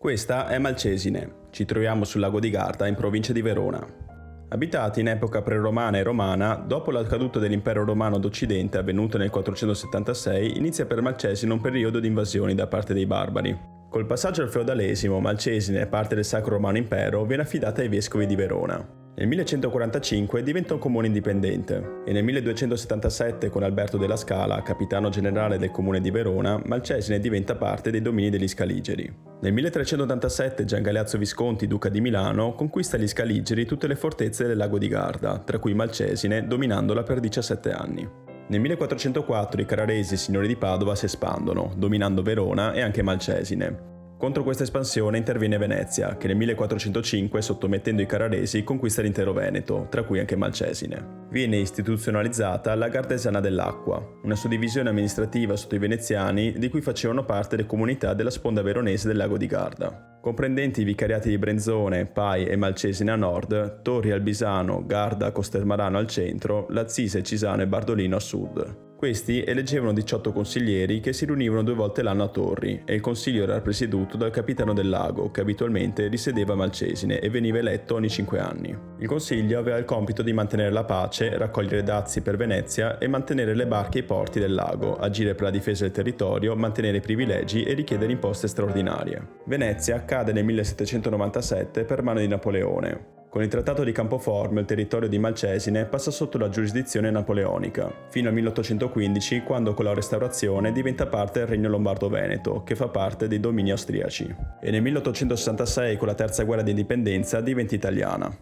Questa è Malcesine. Ci troviamo sul lago di Garda in provincia di Verona. Abitati in epoca preromana e romana, dopo la caduta dell'impero romano d'Occidente avvenuto nel 476, inizia per Malcesine un periodo di invasioni da parte dei barbari. Col passaggio al feudalesimo, Malcesine, parte del Sacro Romano Impero, viene affidata ai vescovi di Verona. Nel 1145 diventa un comune indipendente e nel 1277, con Alberto della Scala, capitano generale del comune di Verona, Malcesine diventa parte dei domini degli Scaligeri. Nel 1387 Gian Galeazzo Visconti, duca di Milano, conquista gli Scaligeri tutte le fortezze del lago di Garda, tra cui Malcesine, dominandola per 17 anni. Nel 1404 i Carraresi, signori di Padova, si espandono, dominando Verona e anche Malcesine. Contro questa espansione interviene Venezia, che nel 1405, sottomettendo i Carraresi, conquista l'intero Veneto, tra cui anche Malcesine. Viene istituzionalizzata la Gardesana dell'Acqua, una suddivisione amministrativa sotto i veneziani di cui facevano parte le comunità della sponda veronese del lago di Garda, comprendenti i vicariati di Brenzone, Pai e Malcesine a nord, Torri Albisano, Garda, Costelmarano al centro, Lazzise, Cisano e Bardolino a sud. Questi eleggevano 18 consiglieri che si riunivano 2 volte l'anno a Torri e il consiglio era presieduto dal capitano del lago, che abitualmente risiedeva a Malcesine e veniva eletto ogni 5 anni. Il consiglio aveva il compito di mantenere la pace, raccogliere dazi per Venezia e mantenere le barche ai porti del lago, agire per la difesa del territorio, mantenere i privilegi e richiedere imposte straordinarie. Venezia cade nel 1797 per mano di Napoleone. Con il Trattato di Campoformio il territorio di Malcesine passa sotto la giurisdizione napoleonica, fino al 1815, quando con la Restaurazione diventa parte del Regno Lombardo-Veneto, che fa parte dei domini austriaci. E nel 1866, con la Terza Guerra di Indipendenza, diventa italiana.